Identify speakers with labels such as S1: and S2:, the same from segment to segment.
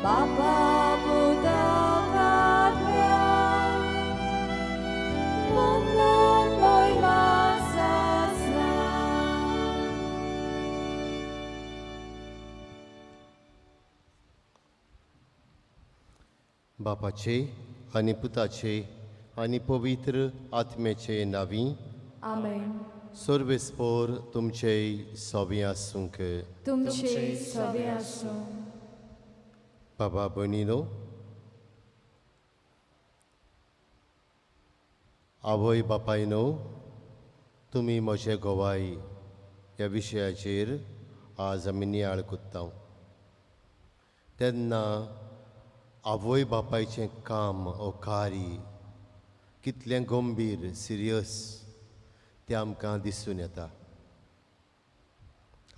S1: Bapa Buddha Katria Mundang Boy Masasna
S2: बापाचे आणि पुताचे आणि पवित्र आत्म्याचे नावी
S1: Amen.
S2: सर्वेस्पोर तुमचे सोबी आसूंक
S1: तुमचे सवे असो
S2: बाबा भयणीनो आवय बापायनो तुमी म्हजे गोवाय ह्या विशयाचेर आज आमी नियाळ कोत्ता तेन्ना आवय बापायचें काम ओ कार्य कितलें गंभीर सिरियस तें आमकां दिसून येता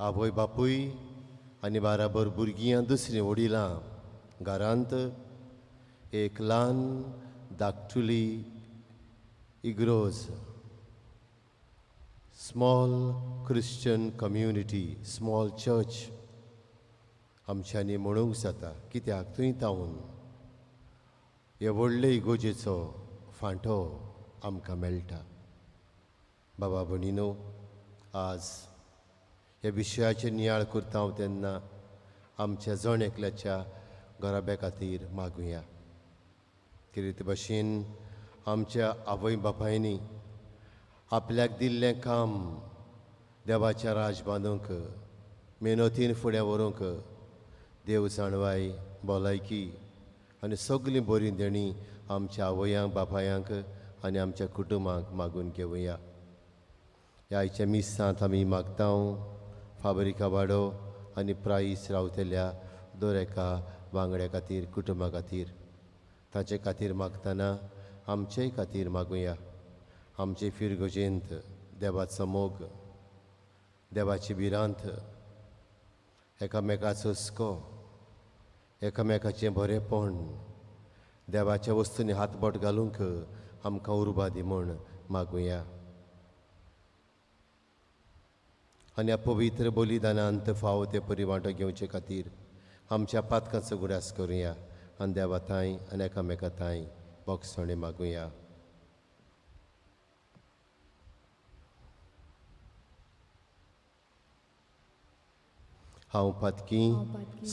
S2: आवय बापूय आनी बाराबर भुरगीं दुसरीं वडिलां घरांत एक ल्हान धाकटुली इग्रोज small Christian community small church आमच्यांनी म्हणूंक जाता कित्याक थंय तावन हे व्हडले इगोजेचो फांटो आमकां मेळटा बाबा भयणीनो आज ह्या विशयाचेर नियाळ करता हांव तेन्ना आमच्या जण एकल्याच्या घराब्या खातीर मागुया कितें भाशेन आमच्या आवय बापायनी आपल्याक दिल्लें काम देवाचें राज बांदूंक मेहनतीन फुडें व्हरूंक देव जाणवाय भलायकी आनी सगलीं बरीं देणी आमच्या आवयांक बापायांक आनी आमच्या कुटुंबाक मागून घेवया ह्या आयच्या मिसांत आमी मागता फाबरिका वाडो आनी प्राईस रावतल्या दर एका वांगड्या खातीर कुटुंबा खातीर ताचे खातीर मागतना आमचेय खातीर मागुया आमचे फिरगोजेंत देवाचो मोग देवाची भिरांत एकामेकाचो हुस्को एकामेकाचें बरेंपण देवाच्या वस्तूंनी हातबोट घालूंक आमकां उर्बा दी म्हूण मागुया आनी ह्या पवित्र बलिदानांत फावो ते परिवांटो घेवचे खातीर आमच्या पातकांचो गुडास करुया आनी देवा तांय आनी एकामेका तांय बोगसणे मागुया हांव पातकी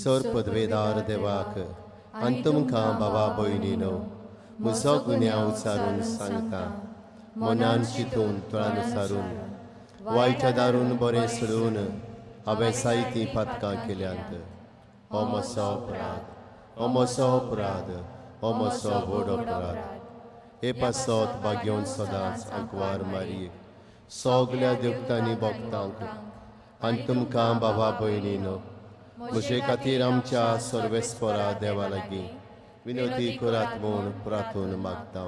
S2: सर पदवेदार देवाक आनी तुमकां बाबा भयणीनो म्हजो गुन्यांव उचारून सांगता मनान चिंतून तुळान उचारून वायट दारून बरें सोडून हांवें जायतीं पातकां केल्यांत हो म्हजो अपराध हो म्हजो अपराध हो म्हजो व्हड अपराध हे पासत भाग्योन सदांच आंकवार मारयेक सगल्या देवतांनी भोगतांक आनी तुमकां बाबा भयणीनो म्हजे खातीर आमच्या सर्वेस्परा देवा लागीं विनोदी करात म्हूण प्रार्थून मागता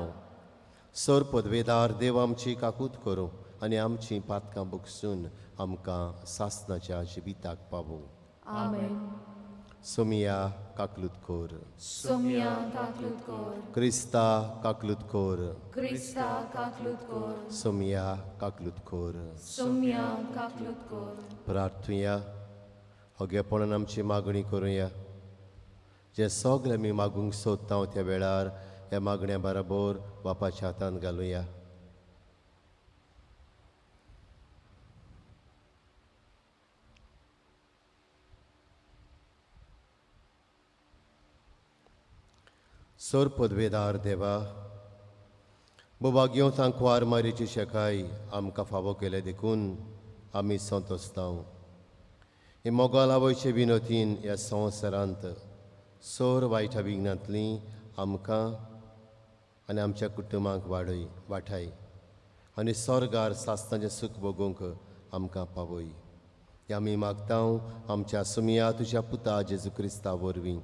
S2: सर पदवेदार देव आमची काकूत करूं आनी आमचीं पातकां बुगसून आमकां सासणाच्या जिविताक पावूं
S1: आमेन
S2: सोमिया काकलूत कोर
S1: सोमिया काकलूत कोर
S2: क्रिस्ता काकलूत कोर
S1: क्रिस्ता काकलूत कोर
S2: सोमिया काकलूत कोर
S1: सोमिया काकलूत कोर
S2: प्रार्थुया होगेपणान आमची मागणी करुया जे सगळे आमी मागूंक सोदता त्या वेळार ह्या मागण्या बरोबर बापाच्या हातांत घालुया सर पदवेदार देवा बोबाग्यो सांकवार मारीची शेकाय आमकां फावो केले देखून आमी संतोसता हे मोगाल आवयचे विनोतीन ह्या संवसारांत सर वायटा विघ्नांतलीं आमकां आनी आमच्या कुटुंबाक वाठाय आनी स्वर्गार सासणाचें सूख भोगूंक आमकां पावय हे आमी मागता आमच्या सुमिया तुज्या पुता जेजू क्रिस्ता वरवीं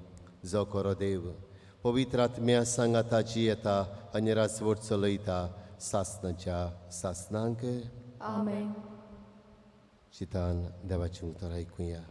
S2: जो खरो देव पवित्र आत्म्या सांगाताची येता आनी रासवट चलयता सासणाच्या सासणांक
S1: आमेन
S2: चितान देवाचें उतर आयकुया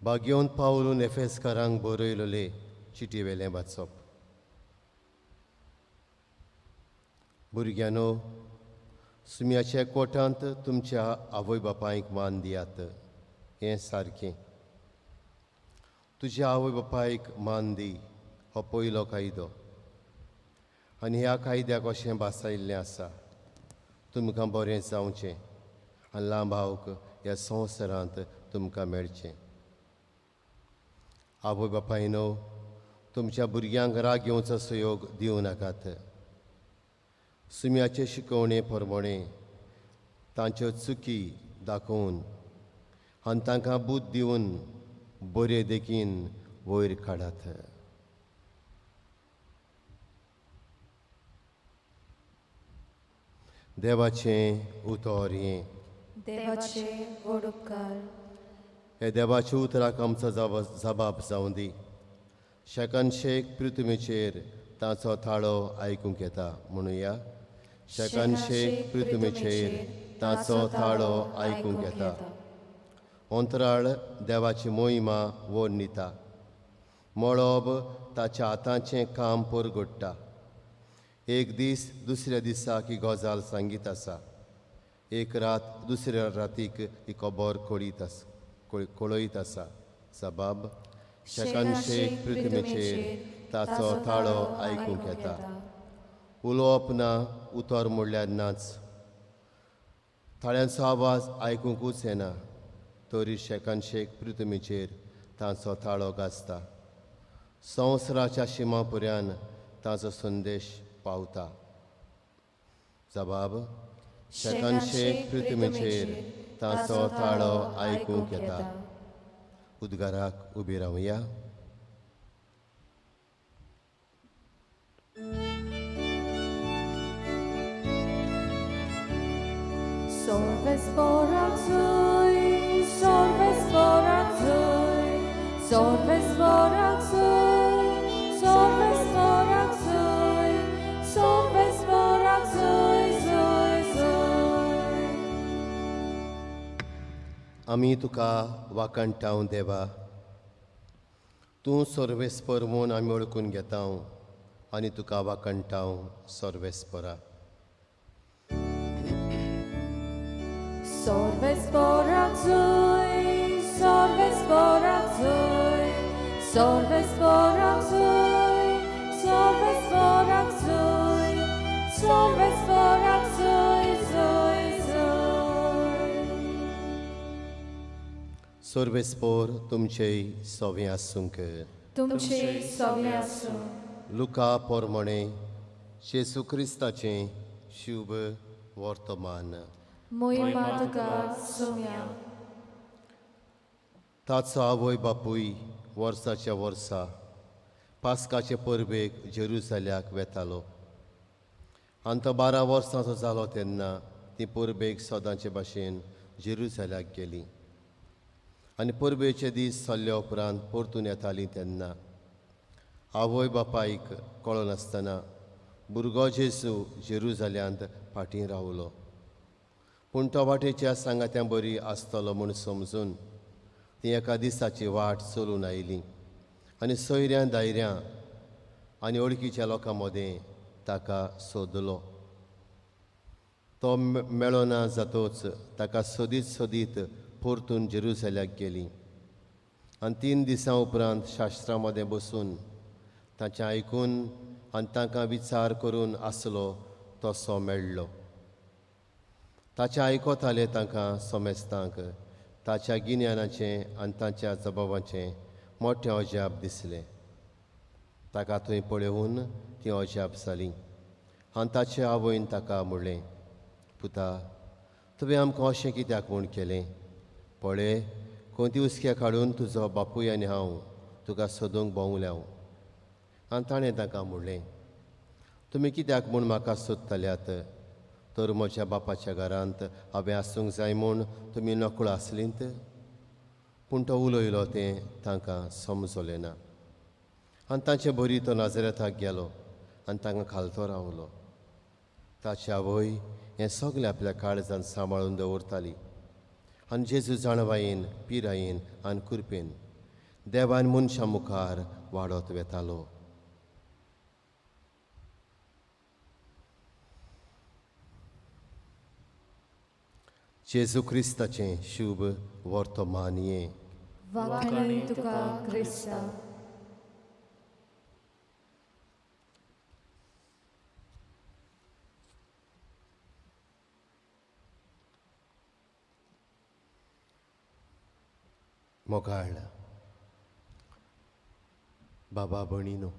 S2: बागेवन पावलून एफेसकारांक बरयलेले चिटी वेलें वाचप. भुरग्यानो, सुमयाच्या एकवटांत तुमच्या आवय बापायक मान दियात. हें सारकें. तुज्या आवय बापायक मान दी हो पयलो कायदो. आनी ह्या कायद्याक अशें बासायिल्लें आसा, तुमकां बरें जावचें आनी लांबावक ह्या संवसारांत तुमकां मेळचें. आवय बापायनो, तुमच्या भुरग्यांक राग येवचो सयोग दिवं नाकात. सुमयाचे शिकवणे प्रमाणें तांच्यो चुकी दाखोवन आनी तांकां बूद दिवन बरे देखीन वयर काडात. देवाचें उतर हें.
S1: देवाचे व्हड उपकार.
S2: हे देवाच्या उतराक आमचो जबाब जावं दी. शेकानशेक पृथ्वीचेर ताचो थाळो आयकूंक येता. म्हणुया, शेकानशेक पृथ्वीचेर ताचो थाळो आयकूंक येता. अंतराळ देवाची मोहिमा वर्णिता. मळब ताच्या हातांचें काम परगट्टा. एक दीस दुसऱ्या दिसाक ही गजाल सांगीत आसा. एक रात दुसऱ्या रातीक ही खबर कळयत आसा. जबाब, शेकानशेक पृथ्वीचेर ताचो थाळो आयकूंक येता. उलोवप ना, उतर म्हणल्यार नाच. थाळ्यांचो आवाज आयकूंकूच येना, तरी शेकानशेक पृथ्वीचेर ताचो थाळो गाजता. संवसाराच्या शिमा पर्यान ताचो संदेश पावता. जबाब, शेकानशेक पृथ्वीचेर ताचो थाळो आयकूंक येता. उद्गाराक उबी रावया.
S1: Sorves borak zui, sorves borak zui, sorves borak zui, sorves borak zui, sorves borak zui, zui, zui.
S2: आमी तुका वाकणटाव देवा. तूं सर्वेस्पर म्हूण आमी वळखून घेता आनी तुका वाकणटाव सर्वेस्परा.
S1: Sorves borak zui, sorves borak zui, sorves borak zui, sorves borak zui, sorves borak zui, zui, zui.
S2: सर्वेस्पोर तुमचेय सोवें आसूंक.
S1: तुमचे सगळे आसूं.
S2: लुका पोरमणे जेसू क्रिस्ताचें शुभ वर्तमान.
S1: मोहिमा तुका सुम्या.
S2: ताचो आवय बापूय वर्साच्या वर्सा पास्काचे परबेक जेरुसल्याक वेतालो. आनी तो 12 वर्सांचो जालो तेन्ना ती परबेक सदांचे भाशेन जेरुसल्याक गेली. आनी परबेचे दीस चल्ल्या उपरांत परतून येतालीं तेन्ना आवय बापायक कळनासतना भुरगो जेसू जेरुसल्यांत फाटीं रावलो. पूण तो वाटेच्या सांगात्यां बरी आसतलो म्हूण समजून ती एका दिसाची वाट चलून आयली आनी सोयऱ्यां दायऱ्यां आनी वळखीच्या लोकां मदें ताका सोदलो. तो मेळना जातोच ताका सोदीत सोदीत परतून जेरुसल्याक गेली. आनी 3 दिसां उपरांत शास्त्रां मदें बसून ताचें आयकून आनी तांकां विचार करून आसलो तसो मेळ्ळो. ताचें आयकोताले तांकां सोमेस्तांक ताच्या गिन्यानाचें आनी ताच्या जबाबाचें मोठें अजाप दिसलें. ताका थंय पळोवन ती अजाप जाली. आनी ताचे आवयन ताका म्हणलें, पुता, तुवें आमकां अशें कित्याक म्हूण केलें? पळय, कोणती उस्के काडून तुजो बापूय आनी हांव तुका सोदूंक भोंवल्याव. आनी ताणें ताका म्हणलें, तुमी कित्याक म्हूण म्हाका सोदतल्यात? तर म्हज्या बापाच्या घरांत हांवें आसूंक जाय म्हूण तुमी नकळो आसलींत? पूण तो उलयलो तें तांकां समजलें ना. आनी ताचे बरी तो नाजरेथाक गेलो आनी तांकां खालतो रावलो. ताची आवय हें सगलें आपल्या काळजांत सांबाळून दवरताली. आनी जेजू जाणवायेन, पिरायेन आनी कुरपेन देवान मनशां मुखार वाडत वेतालो. जेजू क्रिस्ताचें शुभ वर्तमान ये.
S1: वाखाणी तुका क्रिस्ता.
S2: मोगाळ बाबा भणीनो,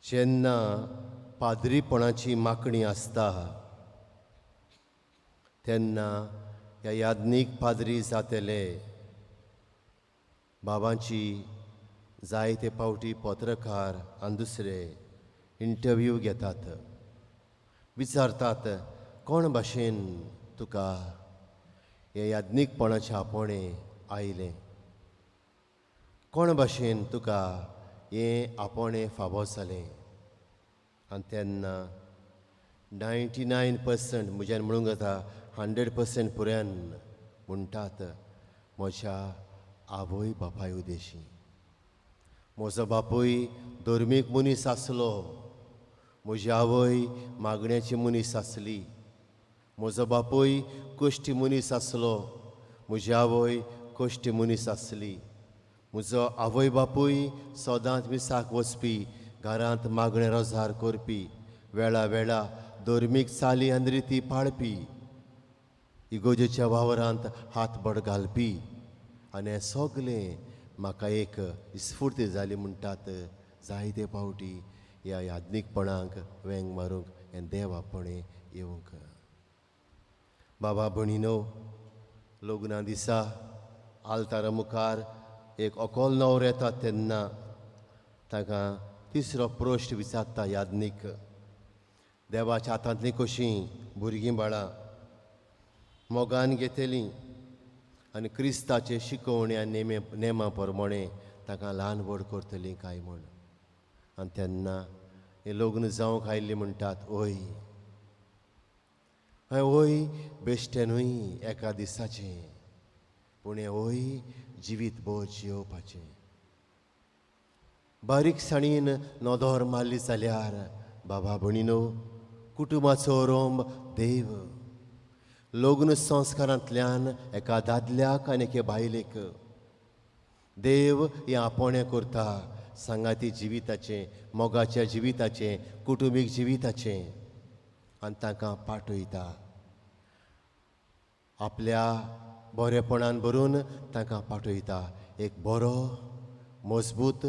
S2: जेन्ना पाद्रीपणाची मागणी आसता तेन्ना ह्या याज्ञीक पाद्री जातेले बाबांची जायते पावटी पत्रकार आनी दुसरे इंटरव्यू घेतात, विचारतात कोण भाशेन तुका हे याज्ञीकपणाचे आपणे आयलें, कोण भाशेन तुका हें आपणे फावो जालें. आनी तेन्ना 99% म्हज्यान म्हणूंक जाता 100% पुऱ्यान म्हणटात म्हज्या आवय बापाय उदेशी. म्हजो बापूय धर्मीक मनीस आसलो, म्हजी आवय मागण्याची मनीस आसली. म्हजो बापूय कश्टी मनीस आसलो, म्हजी आवय कश्टी मनीस आसली. म्हजो आवय बापूय सदांच मिसाक वचपी, घरांत मागणे रोजार करपी, वेळा वेळा धर्मीक चाली आनी रिती पाळपी, इगोजेच्या वावरांत हातबड घालपी. आनी हें सगलें म्हाका एक इस्फूर्ती जाली म्हणटात जायते पावटी ह्या याज्ञीकपणाक वेंग मारूंक हें देव आपणे येवंक. बाबा भणीनो, लग्ना दिसा आल्तारा मुखार एक अकोल न्हवरो येता तेन्ना ताका तिसरो प्रश्न विचारता याज्ञीक. देवाच्या हातांतलीं कशीं भुरगीं बाळां मोगान घेतलीं आनी क्रिस्ताचे शिकोवण्या नेमा प्रमाणे ताका ल्हान व्हड करतलीं काय म्हूण. आनी तेन्ना हें लग्न जावंक आयिल्लीं म्हणटात ओय ओय बेश्टेनूय एका दिसाचें, पूण हें ओय जिवीतभर जियोवपाचें. बारीकसाणीन नोदोर मारली जाल्यार बाबा भणीनो कुटुंबाचो रोंब देव. लग्न संस्कारांतल्यान एका दादल्याक आनी एके बायलेक देव हें आपणे करता सांगाती जिविताचें, मोगाच्या जिविताचें, कुटुंबीक जिविताचें. आनी ताका पाठयता आपल्या बरेपणान भरून ताका पाठयता एक बरो मजबूत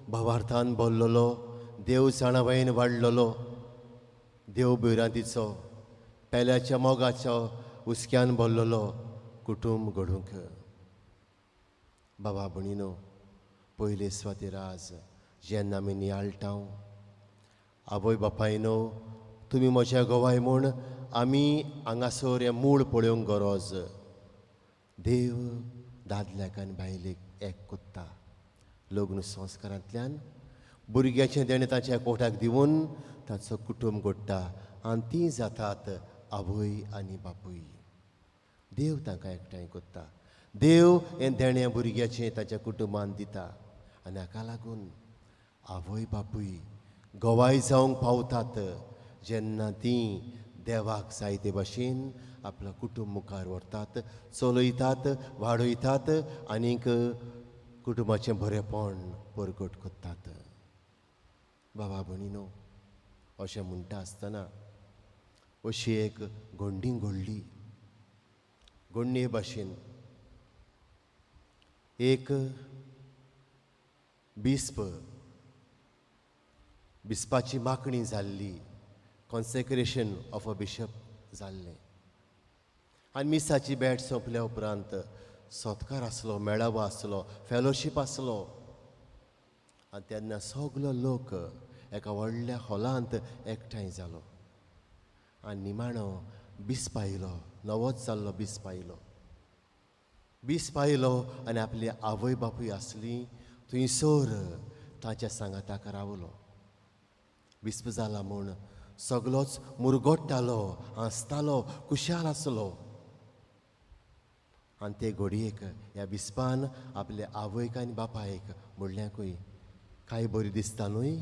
S2: भावार्थान भरलेलो, देव जाणावयेन वाडलेलो, देव भिरांतीचो, पेल्याच्या मोगाचो हुस्क्यान भरलेलो कुटुंब घडूंक. बाबा भणीनो, पयले स्वातिराज जेन्ना आमी नियाळटाव, आवय बापायनो तुमी म्हज्या गोवाय म्हूण आमी हांगासर हें मूळ पळोवंक गरज. देव दादल्याक आनी बायलेक एक कोत्ता. लग्न संस्कारांतल्यान भुरग्याचें देणें ताच्या कोठाक दिवन ताचो कुटुंब घडटा आनी तीं जातात आवय आनी बापूय. देव तांकां एकठांय कोत्ता. देव हें देणें भुरग्याचें ताच्या कुटुंबान दिता आनी हाका लागून आवय बापूय गोवाय जावंक पावतात जेन्ना तीं देवाक जायते भाशेन आपलो कुटुंब मुखार व्हरतात, चलयतात, वाडयतात आनीक कुटुंबाचें बरेंपण परगट कोत्तात. बाबा भणीनो, अशें म्हणटा आसतना अशी एक घोंडी घडली. घोडणे भाशेन एक बिस्पाची मागणी जाल्ली, कॉन्सेक्रेशन ऑफ अ बिशप जाल्लें. आनी मिसाची बॅट सोंपल्या उपरांत सत्कार आसलो, मेळावो आसलो, फेलोशीप आसलो. आनी तेन्ना सगलो लोक एका व्हडल्या हॉलांत एकठांय जालो आनी निमाणो बिस्प आयलो, नवोच जाल्लो बिस्प आयलो. बिस्प आयलो आनी आपली आवय बापूय आसली थंयसर ताच्या सांगाताक रावलो. बिस्प जाला म्हूण सगलोच मुरगोडटालो, हांसतालो, खुशाल आसलो. आनी ते घडयेक ह्या विस्पान आपल्या आवयक आनी बापायक म्हणल्याकूय कांय बरी दिसता न्हय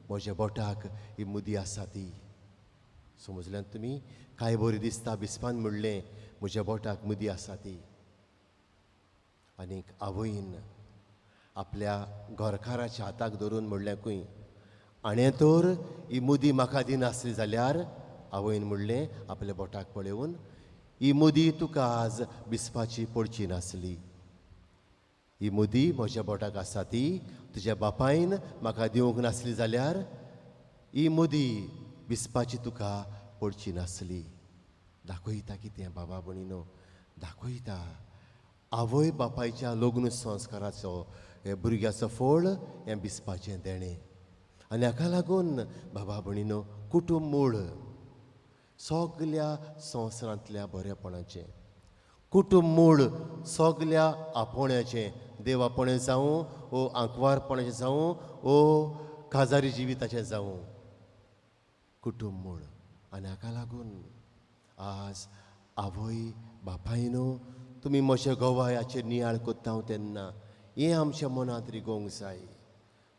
S2: म्हज्या बोटाक ही मुदी आसा ती. समजल्यान तुमी कांय बरी दिसता विस्पान म्हणलें म्हज्या बोटाक मुदी आसा ती. आनीक आवयन आपल्या घरकाराच्या हाताक धरून म्हणल्याकूय आणे तर ही मुदी म्हाका दिनासली जाल्यार आवयन म्हणलें आपल्या बोटाक पळोवन ही मुदी तुका आज विस्पाची पडची नासली. ही मुदी म्हज्या बोटाक आसा ती तुज्या बापायन म्हाका दिवंक नासली जाल्यार ही मुदी विस्पाची तुका पडची नासली. दाखयता कितें बाबा भयणीनो, दाखयता आवय बापायच्या लग्न संस्काराचो हे भुरग्याचो फळ हें विस्पाचें देणें. आनी हाका लागून बाबा भयणीनो कुटूंब मूळ सगल्या संवसारांतल्या बरेपणाचें, कुटूंब मूळ सगल्या आपोण्याचें, देवापणें जावं वो आंकवारपणाचें जावं वो काजारी जिविताचें जावं, कुटूंब मूळ. आनी हाका लागून आज आवय बापायनो तुमी म्हज्या गोवायाचेर नियाळ कोत्ता तेन्ना हें आमच्या मनांत रिगोवंक जाय.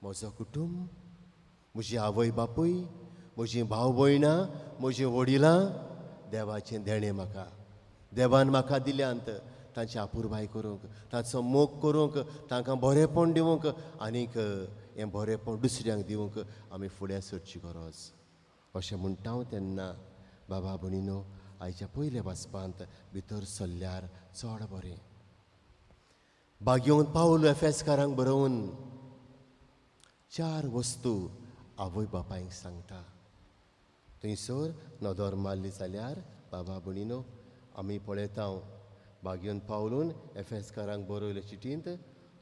S2: म्हजो कुटूंब, म्हजी आवय बापूय, म्हजीं भाव भयणां, म्हजीं वडिलां देवाचें देणें म्हाका. देवान म्हाका दिल्यांत तांची आपुरबाय करूंक, तांचो मोग करूंक, तांकां बरेंपण दिवंक आनीक हें बरेंपण दुसऱ्यांक दिवंक आमी फुडें सरची गरज. अशें म्हणटा हांव तेन्ना बाबा भयणीनो आयच्या पयल्या वाचपांत भितर सरल्यार चड बरें. भाग्योन पावलो एफेसकारांक बरोवन 4 वस्तू आवय बापायक सांगता. थंयसर नदर मारली जाल्यार बाबा भयणीनो आमी पळयता भाग्योन पावलून एफेसकारांक बरयले चिटींत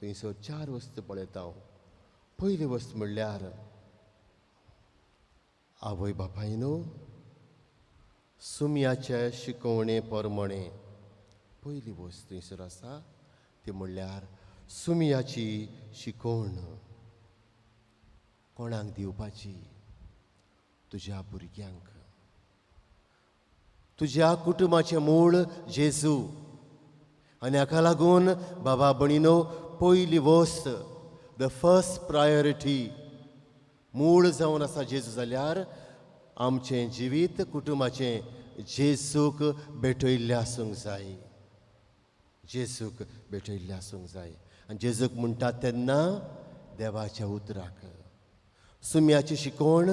S2: थंयसर 4 वस्तू पळयता. पयली वस्त म्हणल्यार आवय बापायनो सुमयाचे शिकोवणे परमणे. पयली वस्त थंयसर आसा ती म्हणल्यार सुमयाची शिकोवण. कोणाक दिवपाची? तुज्या भुरग्यांक. तुज्या कुटुंबाचें मूळ जेजू. आनी हाका लागून बाबा भयणीनो पयली वस्त द फर्स्ट प्रायोरिटी मूळ जावन आसा जेजू जाल्यार आमचें जिवीत कुटुंबाचें जेजूक भेटयल्लें आसूंक जाय. जेजूक भेटयल्लें आसूंक जाय. आनी जेजूक म्हणटात तेन्ना देवाच्या उतराक. सुमयाची शिकोवण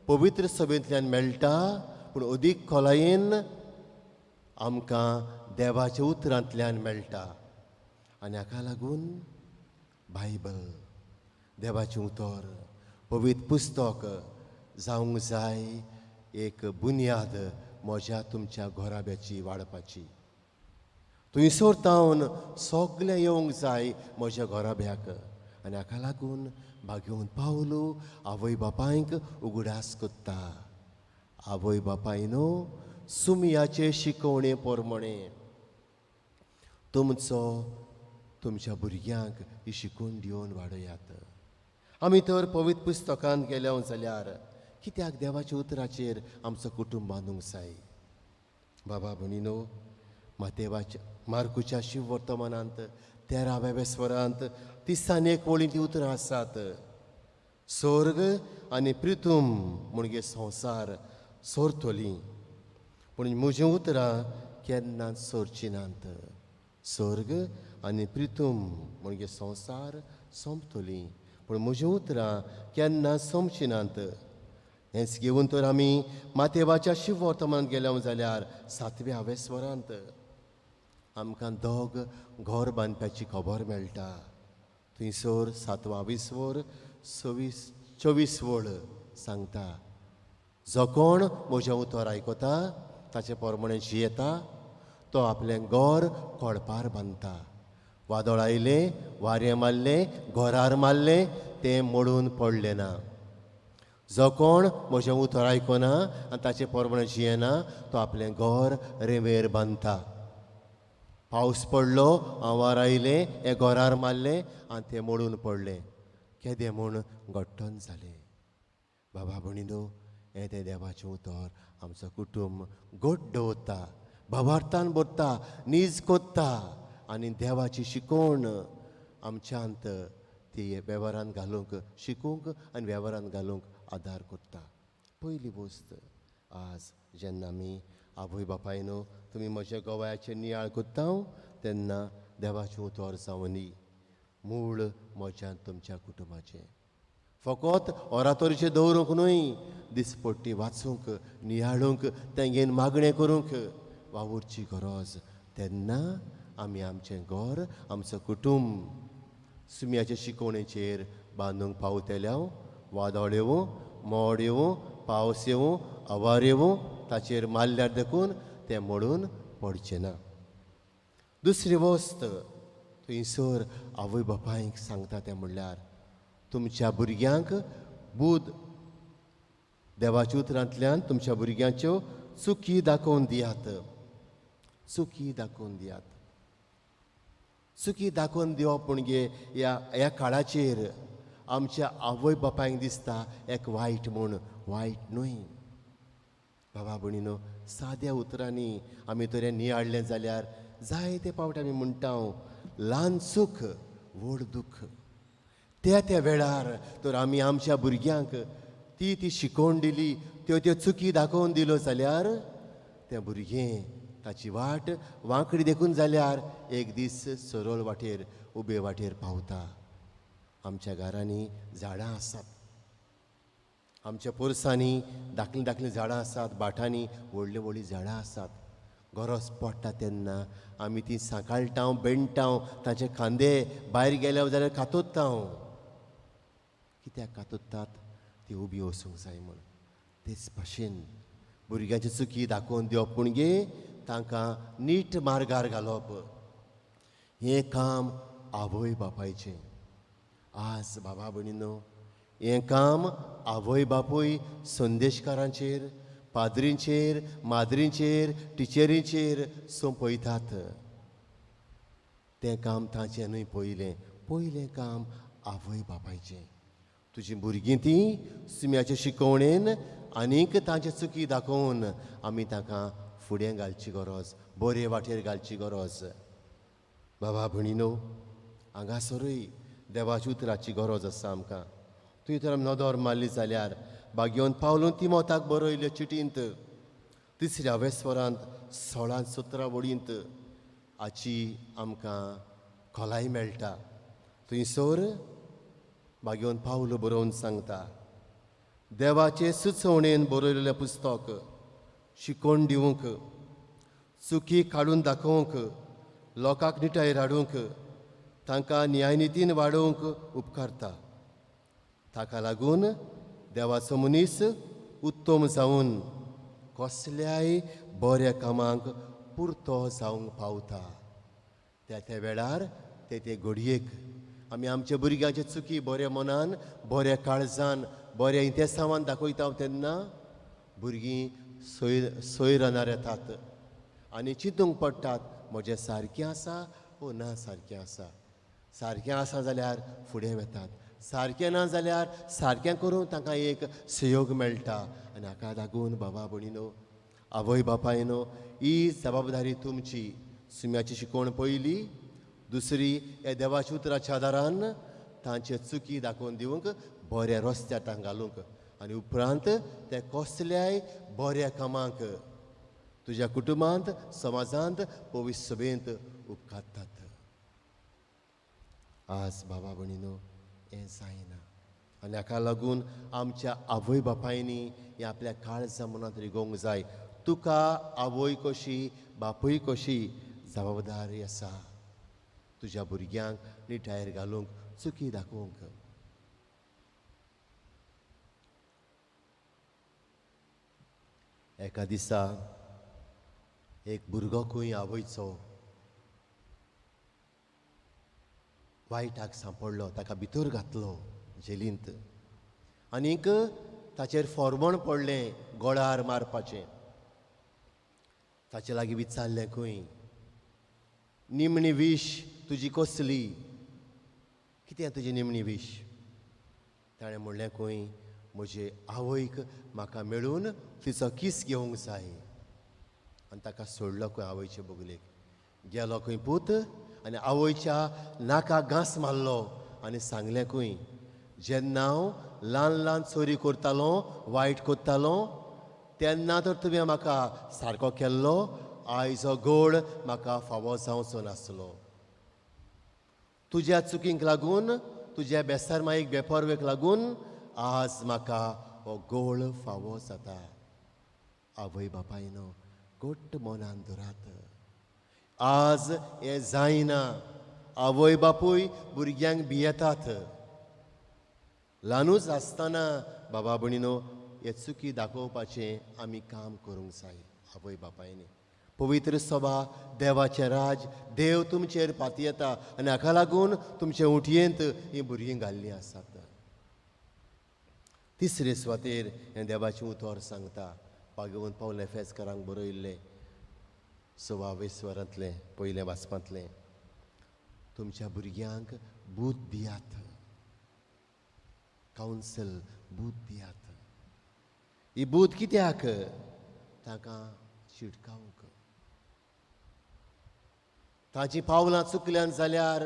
S2: पवित्र सभेंतल्यान मेळटा पूण अदीक खोलायेन आमकां देवाच्या उतरांतल्यान मेळटा. आनी हाका लागून बायबल देवाचें उतर पवित्र पुस्तक जावंक जाय एक बुन्याद म्हज्या तुमच्या घोराब्याची वाडपाची. थंयसर तावन सगलें येवंक जाय म्हज्या घोराब्याक. आनी हाका लागून भाग्योन पावलो आवय बापायक उगडास कोत्ता. आवय बापायनो सुमयाचे शिकोवणे परमणे तुमच्या भुरग्यांक ही शिकून दिवन वाडयात. आमी तर पवित्र पुस्तकांत गेल्या जाल्यार कित्याक देवाच्या उतराचेर आमचो कुटूंब बांदूंक जाय. बाबा भयणीनो मार्कुच्या शिव वर्तमानांत 13व्या स्वरांत 31 वळींची उतरां आसात. स्वर्ग आनी पृथ्वी म्हणजे संवसार सोरतली पूण म्हजीं उतरां केन्नाच सोरचीं नात. स्वर्ग आनी पृथ्वी म्हणजे संवसार सोंपतली पूण म्हजीं उतरां केन्ना सोंपचीं नात. हेंच घेवन तर आमी मातेवाच्या शिव वर्तमानांत गेल्या जाल्यार 7व्या स्वरांत आमकां दोग घर बांदपाची खबर मेळटा. थंयसर 7वां स्वर 24 वळ सांगता जो कोण म्हजें उतर आयकता ताचे परमणें जियेता तो आपलें घर कोळपार बांदता. वादळ आयलें, वारें मारलें, घोरार मारलें तें मोडून पडलें ना. जो कोण म्हजें उतर आयकना आनी ताचें परमणें जियेना तो आपलें घर रेंवेर बांदता. पावस पडलो, आंवार आयलें, हें घोरार मारलें आनी तें मोडून पडलें. केदें म्हूण घट्टन जालें. बाबा भयणीनो हें तें देवाचें उतर आमचो कुटूंब घट दवरता. भावार्थान भरता नीज कोत्ता आनी देवाची शिकोवण आमच्यांत ती वेव्हारान घालूंक शिकूंक आनी वेव्हारान घालूंक आदार करता. पयली वस्त आज जेन्ना आमी आवय बापायनो तुमी म्हज्या गोवायाचें नियाळ कोत्ता तेन्ना देवाचें उतर जावनी मूळ म्हज्यान तुमच्या कुटुंबाचें फकत ओरातोरीचें दवरूंक न्हय दिसपट्टी वाचूंक नियाळूंक तेंगेन मागणें करूंक वावुरची गरज. तेन्ना आमी आमचें घर आमचो कुटुंब सुमयाच्या शिकवणेचेर बांदूंक पावतल्या वादळ येवं मोड येवं पावस येवं आवार येवं ताचेर मारल्यार देखून तें मोडून पडचें ना. दुसरी वस्त थंयसर आवय बापायक सांगता तें म्हणल्यार तुमच्या भुरग्यांक बूद देवाच्या उतरांतल्यान तुमच्या भुरग्यांच्यो चुकी दाखोवन दियात. चुकी दाखोवन दियात. चुकी दाखोवन दिवप म्हणजे ह्या काळाचेर आमच्या आवय बापायक दिसता एक वायट म्हूण. वायट न्हय बाबा भयणीनो. साद्या उतरांनी आमी तर हें नियाळ्ळें जाल्यार जायते फावट आमी म्हणटा ल्हान चूक व्हड दूख. त्या वेळार तर आमी आमच्या भुरग्यांक ती शिकोवन दिली त्यो चुकी दाखोवन दिल्यो जाल्यार तें भुरगें ताची वाट वांकडी देखून जाल्यार एक दीस सरळ वाटेर उबे वाटेर पावता. आमच्या घरांनी झाडां आसात. आमच्या पोरसांनी धाकलीं धाकलीं झाडां आसात. बाटांनी व्हडलीं व्हडलीं झाडां आसात. गरज पडटा तेन्ना आमी ती सांकाळटाव बेंडटाव ताचे खांदे भायर गेले जाल्यार कातोत्ताव. कित्याक कातोत्तात ती उबी वसूंक जाय म्हूण. तेच भाशेन भुरग्यांची चुकी दाखोवन दिवप म्हणजे तांकां नीट मार्गार घालप हें काम आवय बापायचें. आज बाबा भयणीनो हें काम आवय बापूय संदेशकारांचेर पाद्रींचेर माद्रींचेर टिचरींचेर सोंपयतात. तें काम तांचें न्हय. पयलें काम आवय बापायचें. तुजीं भुरगीं तीं सुम्याच्या शिकवणेन आनीक तांचे चुकी दाखोवन आमी तांकां फुडें घालची गरज बरे वाटेर घालची गरज. बाबा भयणीनो हांगासरूय देवाच्या उतराची गरज आसा आमकां. तुवें तर नदर मारली जाल्यार भाग्योन पावलून तिमोथाक बरयल्यो चिटींत 3ऱ्या वेस्वरांत 16-17 वडींत हाची आमकां खोलाय मेळटा. थंयसर भाग्योन पावलो बरोवन सांगता देवाचे सुचोवणेन बरयलेलें पुस्तक शिकोवन दिवंक चुकी काडून दाखोवंक लोकांक निटायेर हाडूंक तांकां न्यायनितीन वाडोवंक उपकारता. ताका लागून देवाचो मनीस उत्तम जावन कसल्याय बऱ्या कामाक पुरतो जावंक पावता. त्या वेळार ते घडयेक आमी आमच्या भुरग्यांचे चुकी बऱ्या मनान बऱ्या काळजान बऱ्या इंतेसांवान दाखयता तेन्ना भुरगीं सोय रानार येतात आनी चिंतूंक पडटात म्हजें सारकें आसा वो ना सारकें आसा. सारकें आसा जाल्यार फुडें वतात. सारकें ना जाल्यार सारकें करूंक तांकां एक सहयोग मेळटा. आनी हाका लागून बाबा भयणीनो आवय बापायनो ही जबाबदारी तुमची. सुम्याची शिकवण पयली. दुसरी हे देवाच्या उतराच्या आदारान तांचे चुकी दाखोवन दिवंक बऱ्या रस्त्यार तांकां घालूंक आनी उपरांत ते कसल्याय बऱ्या कामाक तुज्या कुटुंबांत समाजांत पवित्र सभेंत उपकारतात. आज बाबा भयणीनो हें जायना आनी हाका लागून आमच्या आवय बापायनी हें आपल्या काळजा मनांत रिगोवंक जाय. तुका आवय कशी बापूय कशी जबाबदारी आसा तुज्या भुरग्यांक निटायेर घालूंक चुकी दाखोवंक. एका दिसा एक भुरगो खंय आवयचो वायटाक सांपडलो. ताका भितर घातलो जेलींत आनीक ताचेर फॉर्मण पडलें गोळार मारपाचें. ताचे लागीं विचारलें खंय निमणी वीश तुजी कसली कितें तुजी निमणी वीश. ताणें म्हणलें खंय म्हजे आवयक म्हाका मेळून तिचो किस घेवंक जाय आनी ताका सोडलो खंय आवयचे बोगलेक. गेलो खंय पूत आनी आवयच्या नाकाक घांस मारलो आनी सांगलें खंय, जेन्ना हांव ल्हान ल्हान चोरी करतालो, वायट कोत्तालो, तेन्ना तर तुवें म्हाका सारको केल्लो, आयज हो गोड म्हाका फावो जावचो नासलो. तुज्या चुकींक लागून, तुज्या बेसार मायेक बेपरवेक लागून आज म्हाका हो गोड फावो जाता. आवय बापायनो, घोट्ट मनान धरात. आज हें जायना. आवय बापूय भुरग्यांक भियेतात. ल्हानूच आसतना बाबा भयणीनो, हे चुकी दाखोवपाचें आमी काम करूंक जाय. आवय बापायनी पवित्र सभा, देवाचें राज, देव तुमचेर पाती येता आनी हाका लागून तुमचे उठयेंत हीं भुरगीं घाल्लीं आसात. तिसरे सुवातेर हें देवाचें उतर सांगता. भागवंत पावल एफेसकारांक बरयल्लें 26 पयलें वाचपांतलें. तुमच्या भुरग्यांक बूद दियात. कावन्सल बूद दियात. ही बूद कित्याक? ताका शिटकावंक. ताची पावलां चुकल्यान जाल्यार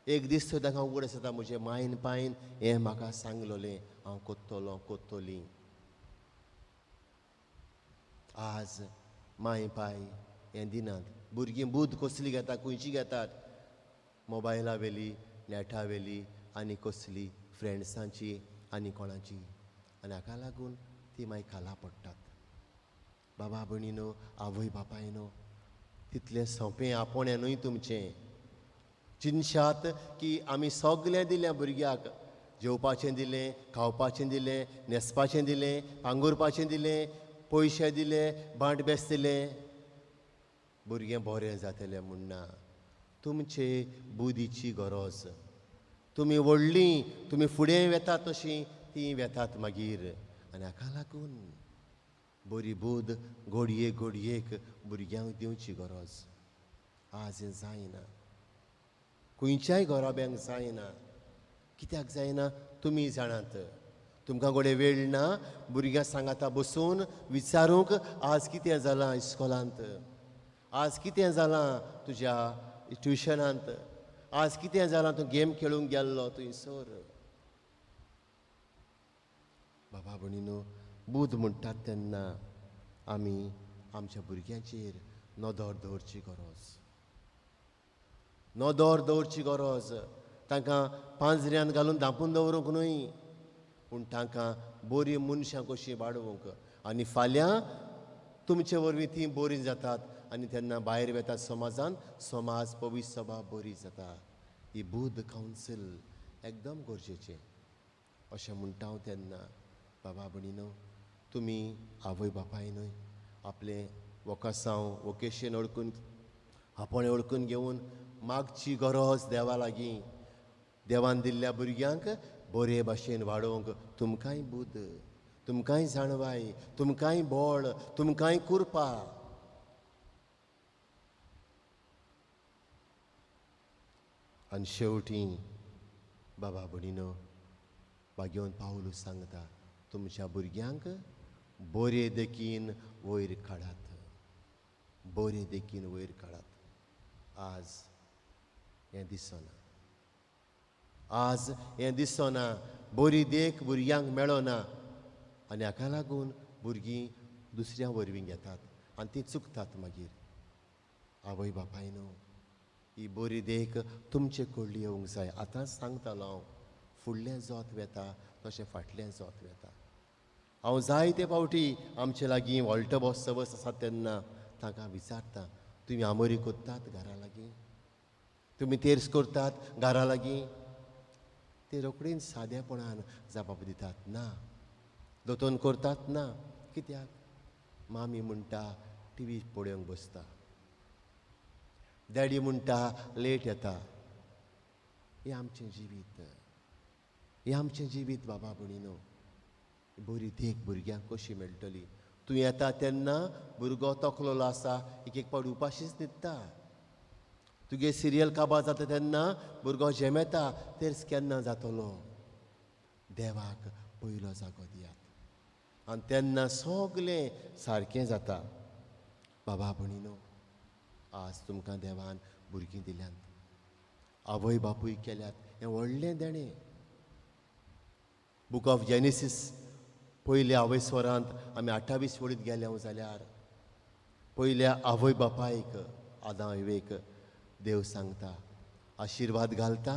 S2: एक दीस थंय ताका उगड आसता, म्हजे मायन पायन हें म्हाका सांगलोलें, हांव कोत्तोलों कोत्तोली. आज माय पाय हें दिनात. भुरगीं बूद कसली घेता, खंयची घेतात? मोबायला वेली, नेटा वेली आनी कसली फ्रेंड्सांची आनी कोणाची. आनी हाका लागून ती मागीर खाला पडटात. बाबा भयणीनो, आवय बापायनो, तितलें सोंपें आपोणें न्हय तुमचें. चिंतशात की आमी सगलें दिलें भुरग्याक. जेवपाचें दिलें, खावपाचें दिलें, न्हेसपाचें दिलें, पांगुरपाचें दिलें, पयशे दिले, भांडबेस दिलें. भुरगें बरें जातलें म्हूण ना. तुमचे बुदीची गरज. तुमी व्हडलीं, तुमी फुडें वेतात तशीं तीं वेतात मागीर. आनी हाका लागून बरी बूद घोडयेक घोडयेक भुरग्यांक दिवची गरज. आज हें जायना. खंयच्याय घोराब्यांक जायना. कित्याक जायना तुमी जाणात. तुमकां घोडे वेळ ना भुरग्यां सांगाता बसून विचारूंक, आज कितें जालां इस्कॉलांत, आज कितें जालां तुज्या ट्युशनांत, आज कितें जालां तूं गेम खेळूंक गेल्लो थंयसर. बाबा भयणीनो, बूद म्हणटात तेन्ना आमी आमच्या भुरग्यांचेर नदर दवरची गरज. नदर दवरची गरज. तांकां पांजऱ्यांत घालून धांपून दवरूंक न्हय, पूण तांकां बरीं मनशां कशीं वाडोवंक. आनी फाल्यां तुमचे वरवीं तीं बरीं जातात आनी तेन्ना भायर वेतात समाजांत, समाज पवित्र सभा बरी जाता. ही बूद कावन्सील एकदम गरजेचें. अशें म्हणटा हांव तेन्ना बाबा भयणीनो, तुमी आवय बापाय न्हय, आपलें वोकासांव वोकेशन ओळखून, आपोणें ओळखून घेवन मागची गरज देवा लागीं. देवान दिल्ल्या भुरग्यांक बरे भाशेन वाडोवंक तुमकांय बूद, तुमकांय जाणवाय, तुमकांय बोळ, तुमकांय कुरपा. आनी शेवटी बाबा भयणीनो, भाग्यवंत पावलूस सांगता, तुमच्या भुरग्यांक बरे देखीन वयर काडात. बरे देखीन वयर काडात. आज हें दिसना. आज हें दिसना. बरी देख भुरग्यांक मेळना. आनी हाका लागून भुरगीं दुसऱ्या वरवीं घेतात आनी तीं चुकतात मागीर. आवय बापायनो, ही बरी देख तुमचे कडली येवंक जाय. आतांच सांगतालो हांव, फुडलें जोत वेता तशें फाटलें जोत वेता. हांव जायते फावटी आमचे लागीं व्हडले बॉस सबस आसात तेन्ना तांकां विचारता, तुमी आमोरी कोत्तात घरा लागीं? तुमी तेर्स करतात घरा लागीं? ते रोखडीच सादेपणान जबाब दितात, ना. दोतोन करतात, ना. कित्याक? मामी म्हणटा टीव्ही पळोवंक बसता. डॅडी म्हणटा लेट येता. हें आमचें जिवीत. हें आमचें जिवीत बाबा भयणीनो. बरी देख भुरग्यांक कशी मेळटली. तूं येता तेन्ना भुरगो तकलेलो आसा, एक एक पावटी उपाशीच न्हिदता. तुगे सिरियल काबार जाता तेन्ना भुरगो जेमेता, तेर्स केन्ना जातलो. देवाक पयलो जागो दियात आनी तेन्ना सगलें सारकें जाता. बाबा भणीनो, आज तुमकां देवान भुरगीं दिल्यात, आवय बापूय केल्यात, हें व्हडलें देणें. बूक ऑफ जेनेसीस पयल्या आवय स्वरांत आमी 28 वळीत गेल्या जाल्यार पयल्या आवय बापायक आदां हवेक देव सांगता, आशिर्वाद घालता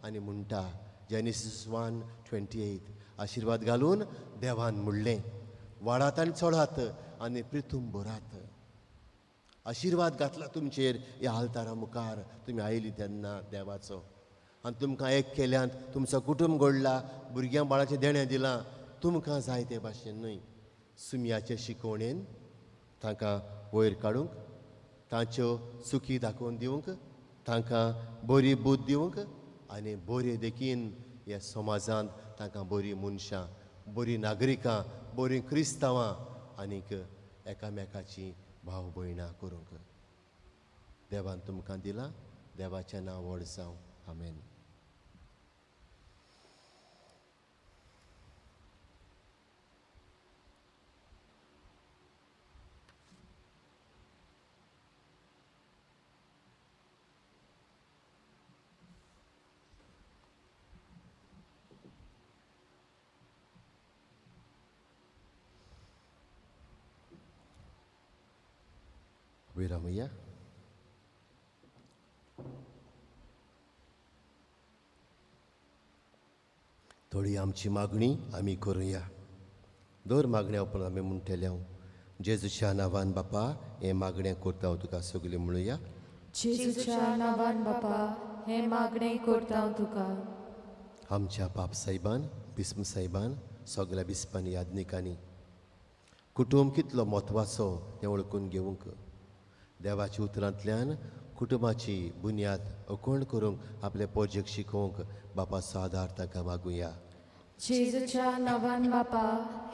S2: आनी म्हणटा, जेनेसीस 1:28, आशिर्वाद घालून देवान म्हणलें, वाडात आनी चडात आनी प्रितूम भरात. आशिर्वाद घातला तुमचेर ह्या आल्तारा मुखार तुमी आयली तेन्ना देवाचो, आनी तुमकां एक केल्यांत तुमचो कुटूंब घडला, भुरग्यां बाळाचें देणें दिलां. तुमकां जाय ते भाशेन न्हय, सुमयाचे शिकवणेन तांकां वयर काडूंक, तांच्यो चुकी दाखोवन दिवंक, तांकां बरी बूद दिवंक आनी बरे देखीन ह्या समाजांत तांकां बरीं मनशां, बरीं नागरिकां, बरीं क्रिस्तांवां आनीक एकामेकाची भाव भयणां करूंक. देवान तुमकां दिलां, देवाचें नांव व्हड जावं. आमेन. विरामया. थोडी आमची मागणी आमी करुया. दर मागण्या उपरांत आमी म्हणटले हांव, जेजूच्या नांवान बापा हें मागणें करता हांव तुका सगळें म्हणुया.
S1: जेजूच्या नांवान बापा हें मागणें करता हांव तुका.
S2: आमच्या बाप साहेबान, बिस्म साहेबान, सगळ्या बिस्पांनी यादनिकांनी कुटूंब कितलो म्हत्वाचो हें वळखून घेवंक, देवाच्या उतरांतल्यान कुटुंबाची बुन्याद अखंड करूंक आपले प्रोजेक्ट शिकोवंक बापाचो आदार ताका मागुया.
S1: जेजूच्या नांवान बापा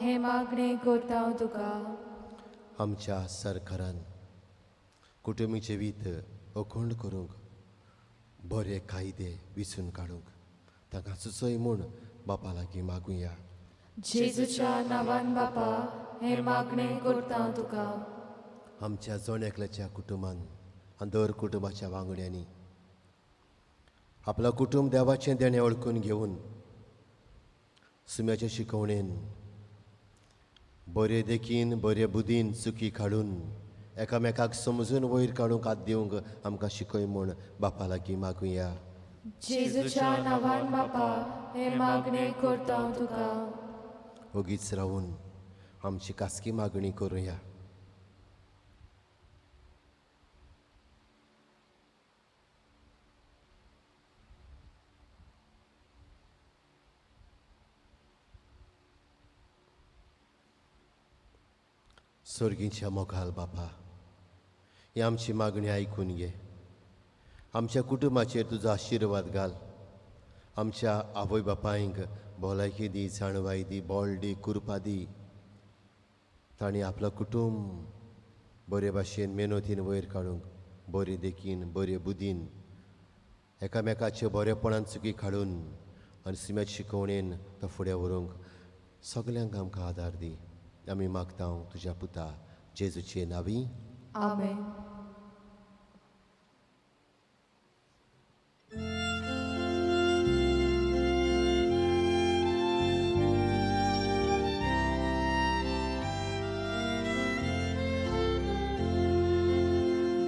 S1: हें मागणें करता हांव तुका.
S2: आमच्या सरकारान कुटुंबीचे वीत अखंड करूंक बरे कायदे विचून काडूंक ताका सुचय म्हूण बापा लागीं मागुया.
S1: जेजूच्या नांवान बापा हें मागणें करता हांव तुका.
S2: आमच्या जण एकल्याच्या कुटुंबान आनी दर कुटुंबाच्या वांगड्यांनी आपलो कुटूंब देवाचें देणें वळखून घेवन सुम्याचे शिकवणेन बरे देखीन बरे बुदीन चुकी काडून एकामेकाक समजून वयर काडूंक हात दिवंक आमकां शिकय म्हूण बापा लागीं मागुया.
S1: जेजूच्या नांवान बापा हें मागणें करता हांव तुका.
S2: ओगीच रावून आमची खासगी मागणी करुया. स्वर्गीच्या मोगाल बापा, ही आमची मागणी आयकून घे. आमच्या कुटुंबाचेर तुजो आशिर्वाद घाल. आमच्या आवय बापायंक भलायकी दी, जाणवाय दी, बोल दी, कुरपा दी. तांणी आपलो कुटूंब बरे भाशेन मेहनतीन वयर काडूंक, बरे देखीन बरे बुदीन एकामेकाचे बरेपणान चुकी काडून आनी सुम्याचे शिकवणेन तो फुडें व्हरूंक सगल्यांक आमकां आदार दी. आमी मागता तुज्या पुता जेजूचे नांवी.
S1: आमेन.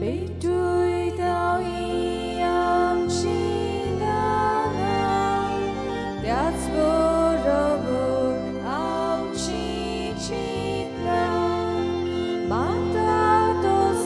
S1: Betui dał i amci dana, that's forever amci chitna, mata dos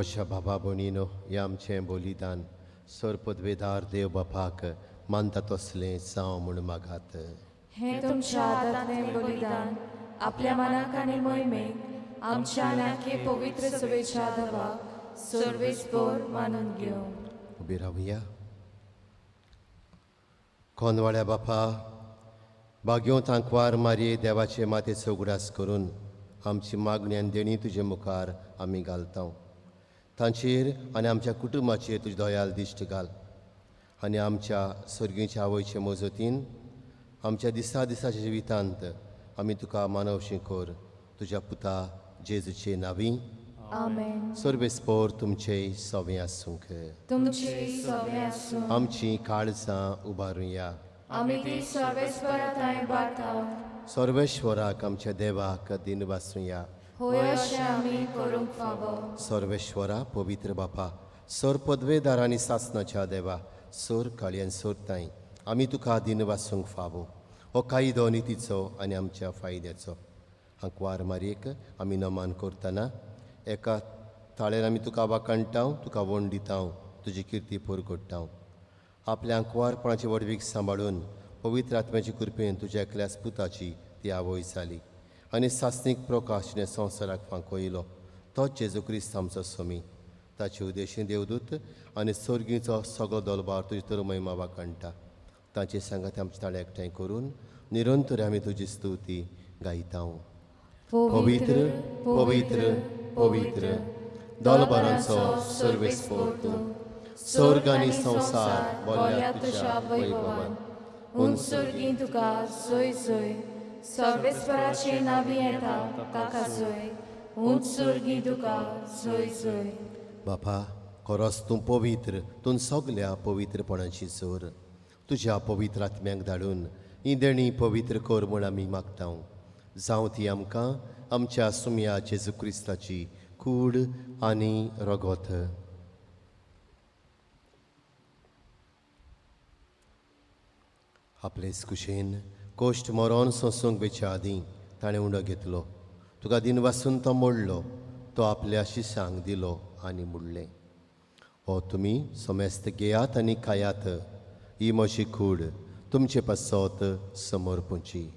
S2: मोशा बाबा भयणीनो हें आमचें बलिदान सर पदवेदार देव बापाक मानता तसलें जावं म्हूण मागात.
S1: हे तुमच्या हातांतलें बलिदान आपल्या मनाक आनी मोहिमेक आमच्या आनी आख्खे पवित्र सभेच्या दबाक सर्वेस्पर मानून घेवं.
S2: उबी रावया. कोनवाळ्या बापा भाग्यो तांकवार मारये देवाचे मातेचो उगडास करून आमची मागणी आनी देणी तुजे मुखार आमी घालता. तांचेर आनी आमच्या कुटुंबाचेर तुजे दयाल दिश्ट घाल आनी आमच्या सर्गीच्या आवयचे मजतीन आमच्या दिसा दिसाच्या जिवितांत आमी तुका मानवशी कर तुज्या पुता जेजूचे नांवी.
S1: आमेन.
S2: सर्वेस्पोर तुमचे सवें आसूंक.
S1: तुमची सवें आसूं.
S2: आमची काळजां उबारुया.
S1: आमी ती सर्वेस्पराताय बारता.
S2: सर्वेश्वराक आमच्या देवाक दिन वासूया.
S1: होय अशें आमी करूंक फावो.
S2: सर्वेश्वरा पवित्र बापा सर पदवेदार आनी सासणाच्या देवा सर काळयेन सोरताय आमी तुका दिन वासूंक फावो. हो कायदो नितीचो आनी आमच्या फायद्याचो. हांकवार मारयेक आमी नमान करतना एका ताळेर आमी तुका वाकणटाव तुका वण दिताव तुजी किर्ती परगट्टाव. आपल्या आंकवारपणाची वडवीक सांबाळून पवित्र आत्म्याची कृपेन तुज्या एकल्याच पुताची ती आवय जाली आनी सासनीक प्रकाशने संवसाराक फांकोयलो. तोच जेजू क्रिस्त आमचो स्वामी. ताचे उद्देशीं देवदूत आनी सर्गीचो सगळो दलबार तुजी तर महिमा वाकणटा. तांचे सांगात आमचे ताळे एकठांय करून निरंतर आमी तुजी स्तुती गायता. पवित्र पवित्र पवित्र दलबारांचो सर्वेस्पोर तूं स्वर्ग आनी संवसार बोल्या तुज्या वैभवान.
S1: उंच सर्गीं तुका सोय सोय. सर्वेस्पराचे नांवी येता ताका सोय. उंच सर्गीं तुका सोय सोय.
S2: बापा खरोच तूं पवित्र. तूं सगल्या पवित्रपणाची जोर. तुज्या पवित्र आत्म्याक धाडून ही देणी पवित्र कर म्हूण आमी मागता. जावं ती आमकां आमच्या सुम्या जेजू क्रिस्ताची कूड आनी रगत. आपलेच कुशेन कोश्ट मरोन सोंसूंक बेच्या आदीं ताणें उंडो घेतलो. तुका दिन वासून तो मोडलो. तो आपल्या शिश्यांक दिलो आनी मुडलें. हो तुमी समेस्त घेयात आनी खायात. ही म्हजी कूड तुमचे पासत समर्पूची.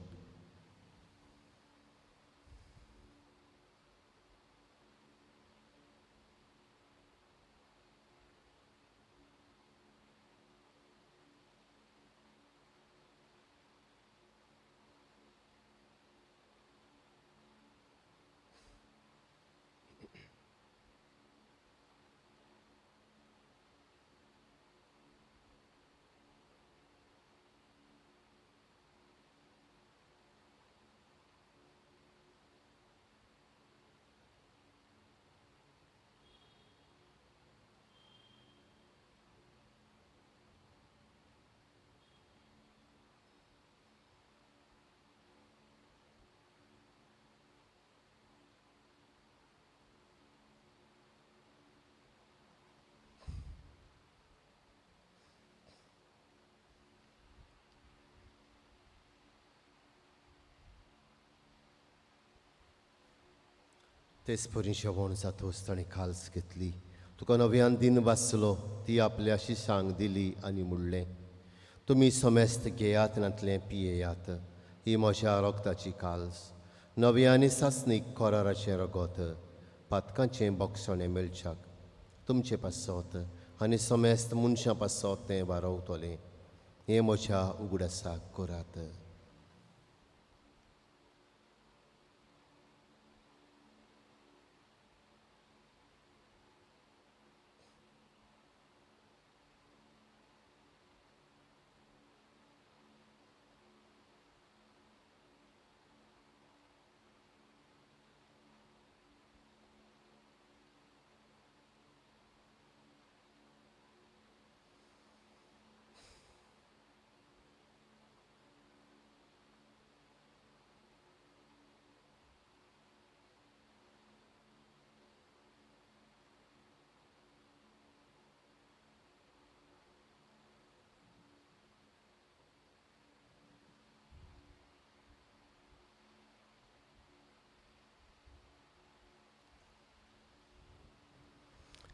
S2: तेच परी जेवण जातोच ताणें खाल्स घेतली. तुका नव्यान दिन वाचलो ती आपल्या शिश्यांक दिली आनी मुडलें. तुमी समेस्त घेयात नातलें पियेयात. ही म्हज्या रोगताची काल्स नव्या आनी सासनीक कोराराचें रगत पातकांचें बोगसणें मेळच्याक तुमचे पासत आनी समेस्त मनशां पासत तें वारवतलें. हें म्हज्या उगडासाक करात.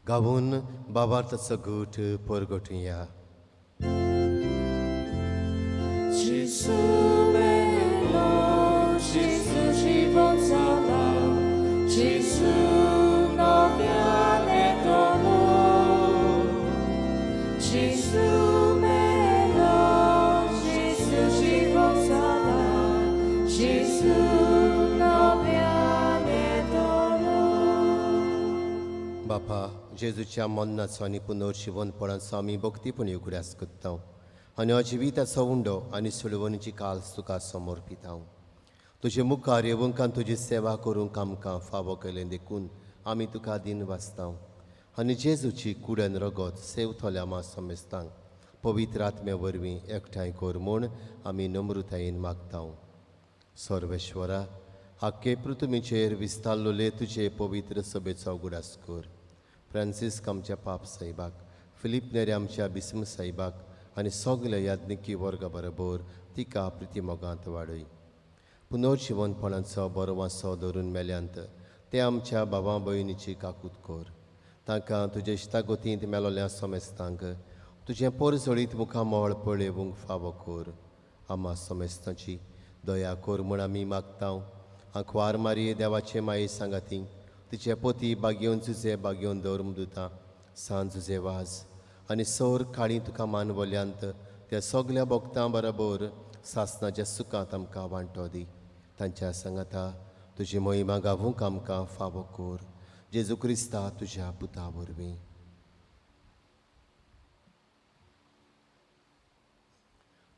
S2: गावून बाबार्थाचो घूट परगटुया.
S1: Jésus est là, Jésus живот задал, Jésus новиянет дано. Jésus est là, Jésus живот задал, Jésus новиянет дано.
S2: बापा जेजूच्या मन्नाचो आनी पुनर्जीवनपणाचो आमी भक्तीपणी उगड्यास करता आनी हो जिविताचो उंडो आनी सुडवणीची काल्स तुका समोर पिता. तुजे मुखार येवंक आनी तुजी सेवा करूंक आमकां फावो केलें देखून आमी तुका दिन वाचता आनी जेजूची कुडन रगत सेवतोल्या मासमेस्तांक पवित्र आत्म्या वरवीं एकठांय कर म्हूण आमी नम्रतायेन मागता. सर्वेश्वरा आख्खे पृथ्वीचेर विस्तारलोले तुजे पवित्र सभेचो उगडास कर. फ्रांसीस आमच्या पाप साहिबाक, फिलीप नेरे आमच्या बिस्म साहिबाक आनी सगल्या याज्ञिकी वर्गा बरोबर तिका प्रितीमोगांत वाडय. पुनर्जीवनपणाचो बरो वांसो धरून मेल्यांत ते आमच्या भावां भयणीची काकूत कर. तांकां तुजे इश्टागतींत मेलोल्या समेस्तांक तुजें परजळीत मुखामोळ पळेवूंक फावो कर. आम्हा समेस्तांची दया कर म्हूण आमी मागता. आंखवार मारये देवाचे माये सांगाती तिचे पोती बागेवन तुजे बागेवन दवरमदुता सांज तुजे वाज आनी सौर काळी तुका मानवल्यांत त्या सगल्या भक्तां बरोबर सासणाच्या सुखांत आमकां वांटो दी. तांच्या सांगाता तुजी मोहिमा गावूंक आमकां फावो कर. जेजू क्रिस्ता तुज्या पुता वरवीं.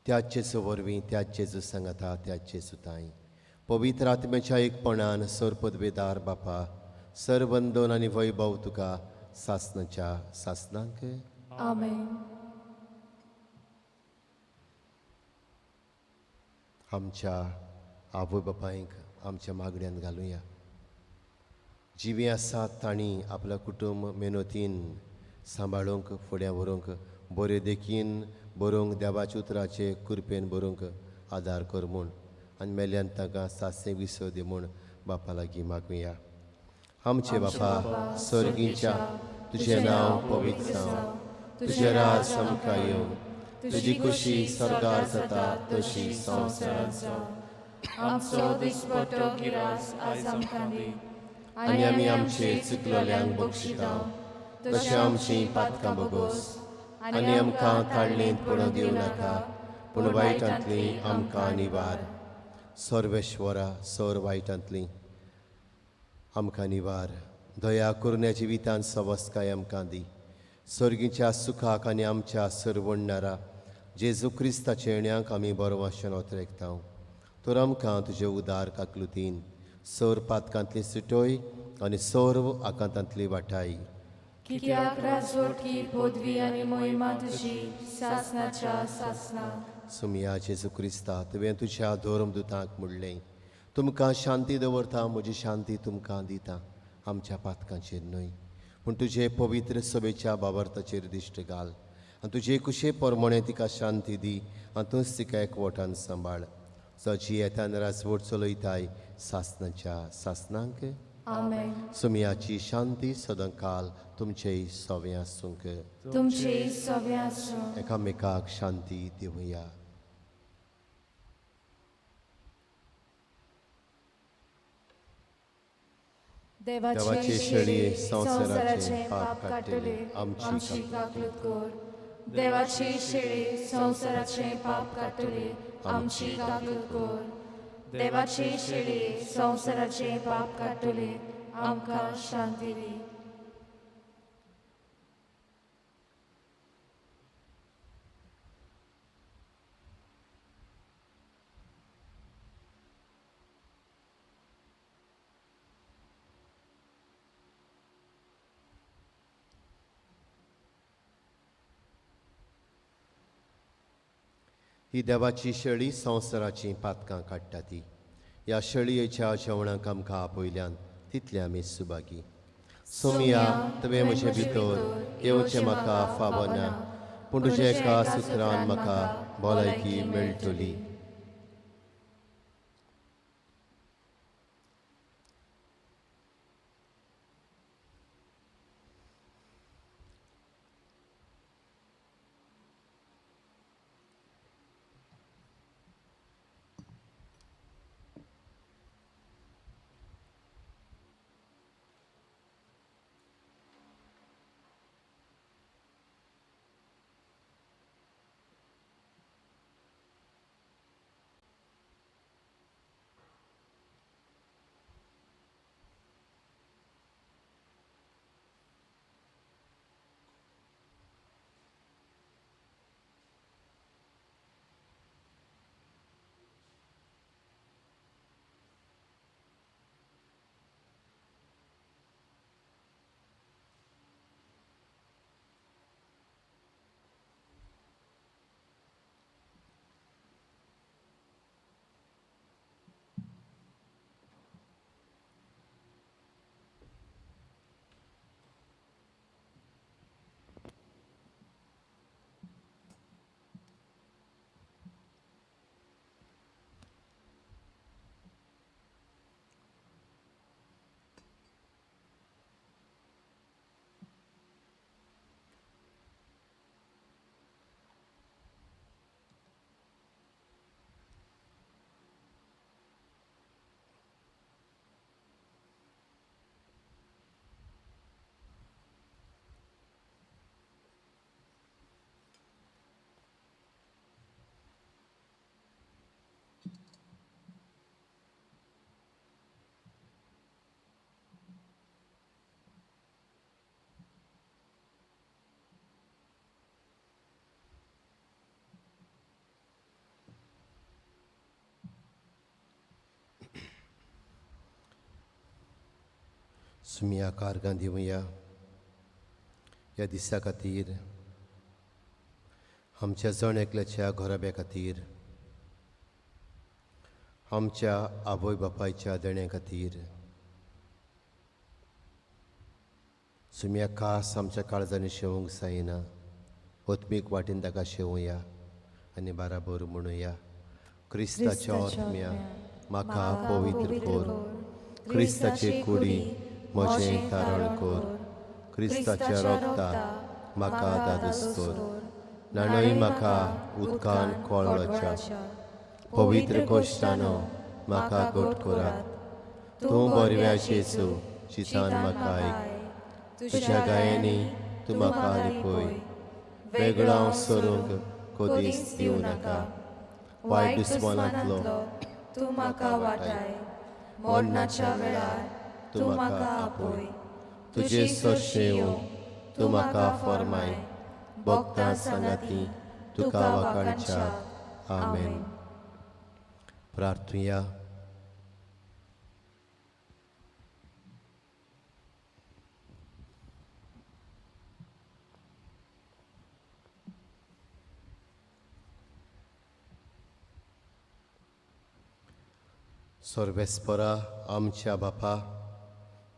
S2: त्याच जेजू वरवीं त्याच जेजू सांगाता त्याच जेजू ताई पवित्र आत्म्याच्या एकपणान सरपदवेदार बापा सरवंदन आनी वैभव तुका सासणाच्या सासणांक.
S1: आमेन.
S2: आमच्या आवय बापायक आमच्या मागण्यांत घालुया. जिवी आसात तांणी आपलं कुटुंब मेहनतीन सांबाळूंक फुडें व्हरूंक बरे देखीन बरोवंक देवाच्या उतराचे कृपेन बरोवंक आदार कर म्हूण आनी मेल्यांत ताका सासे विसो दी म्हूण बापा लागीं मागुया. आमचे बापा सर्गीच्या तुजें नांव पवित्र जावं, तुजें राज आमकां येवं, तुजी खुशी स्वर्गार जाता तशी संवसारांत जावं.
S1: आमचो दिसपट्टो गिरास आज आमकां दी
S2: आनी आमी आमचे चुकलोल्यांक बक्षिता तशें आमची पातकां बोगोस आनी आमकां ताळणेंत पडूं दिवं नाका पूण वायटांतली आमकां निवार. सर्वेश्वरा सर वायटांतली आमकां निवार. दया करून ह्या जिवितांत सवस्काय आमकां दी. सर्गीच्या सुखाक आनी आमच्या सरवडणारा जेजू क्रिस्ताच्या येण्याक आमी बरो वाशेन ओतरेकता. तर आमकां तुजे उदार काकलुतीन सर पातकांतली सुटोय आनी सर्व आकांतांतली वाटाय.
S1: कित्याक राजवटी पदवी आनी मोहिमा तुजी सासणाच्या सासणाक.
S2: सुमिया जेजू क्रिस्ता तुवें तुज्या धर्मदुतांक म्हणलें तुमकां शांती दवरता म्हजी शांती तुमकां दिता. आमच्या पातकांचेर न्हय पूण तुजे पवित्र सभेच्या बाबर्थाचेर दिश्ट घाल आनी तुजे कुशे परमणे तिका शांती दी आनी तूंच तिका एकवटान सांबाळ. सची येतान राजवट चलयताय सासणाच्या सासणांक.
S1: आमेन.
S2: सुमियाची शांती सदांकाल तुमचेय सवें आसूंक.
S1: तुमचे सवे आसूं.
S2: एकामेकाक शांती दिवया. देवाचे शेळये संवसाराचे पाप काडटले
S1: आमची काकलूत कर. देवाचे शेळे संवसाराचे पाप काडटले आमची काकलूत कर. देवाचे शेळे संवसाराचे पाप काडटले आमकां शांती दी.
S2: ही देवाची शेळी संवसाराची पातकां काडटा ती. ह्या शेळयेच्या जेवणाक आमकां आपयल्यान तितले आमी सुभागी. सोमिया तुवें म्हजे भितर येवचें म्हाका फावो ना पूण तुज्या एका सुत्रान म्हाका भलायकी मेळटली. सुमिया कारगां दिवया ह्या दिसा खातीर आमच्या जण एकल्याच्या घोराब्या खातीर आमच्या आवय बापायच्या देण्या खातीर सुमिया खास आमच्या काळजांनी शेवूंक जायना ओत्मीक वाटेन ताका शेवुया आनी बाराबर म्हणुया क्रिस्ताच्या ओत्म्या म्हाका पवित्र कोर क्रिस्ताचे कुडी म्हजें तारण कोर क्रिस्ताच्या रोगता म्हाका दादूस कोर नाणय म्हाका उदकान कोळच्या पवित्र कोश्टानो म्हाका गोट कोरात तूं बरव्या जेजू चितान म्हाका आयक तुज्या गायांनी तूं म्हाका लिपय वेगळो हांव सोरूंक कधीच दिवं नाका वायट दुस्मानांतलो
S1: तूं म्हाका वाटाय मोडणाच्या वेळार तूं म्हाका आपय
S2: तुजे सरशे येवं तूं म्हाका फरमाय भक्तां सांगाती तुका वाकाणच्या आमेन. प्रार्थुया. सर्वेस्परा आमच्या बापा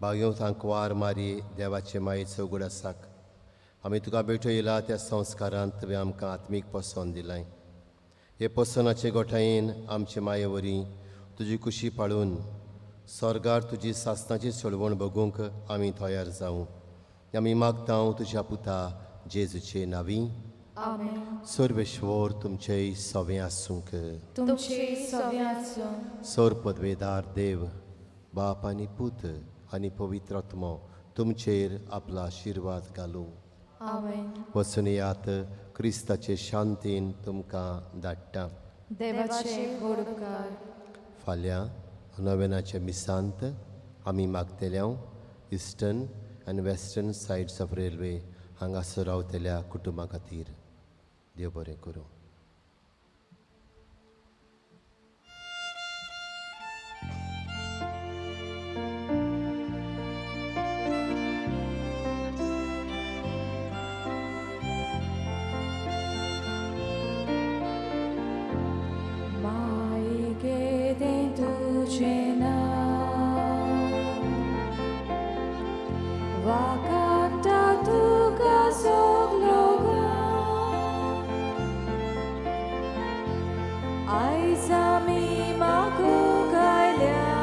S2: बागयो तांकां वार मारी देवाचे मायेचो उगड आसाक आमी तुका भेटो येयला त्या संस्कारांत तुवें आमकां आत्मीक पसोन दिलाय हे पसोनाचे गोठायेन आमचे माये वरी तुजी कुशी पाळून स्वर्गार तुजी सासणाची चळवण बगूंक आमी तयार जावं आमी मागतां तुज्या पुता जेजूचे नांवी
S1: आमेन.
S2: सर्वेश्वर तुमचे सवें आसूंक
S1: तुमचे सवें आसूं.
S2: सर पदवेदार देव बाप आनी पूत आनी पवित्र आत्मो तुमचेर आपलो आशिर्वाद घालूं.
S1: आमेन.
S2: वचून येयात क्रिस्ताचे शांतीन तुमकां धाडटा.
S1: देवाचे गोड उपकार.
S2: फाल्यां नोवेनाच्या मिसांत आमी मागतेल्या इस्टर्न आनी वेस्टर्न सायड्स ऑफ रेल्वे हांगासर रावतल्या कुटुंबा खातीर देव बरें करूं.
S1: Wakanta tuka sogloga Aizami maku kailya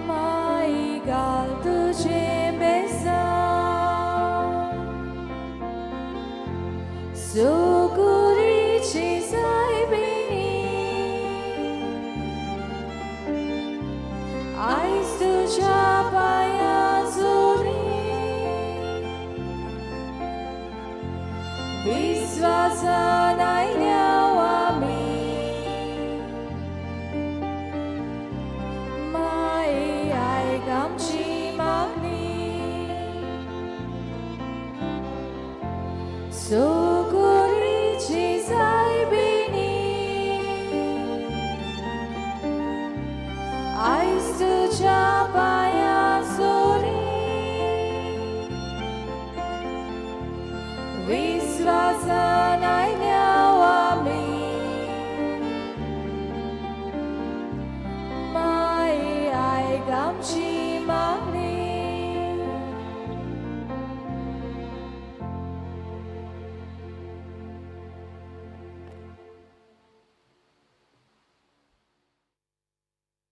S1: Mai gal tujhe besa Suguri chizai bini Ais tuja payazuri Viswasanaya wami Mai ai gamchi magni So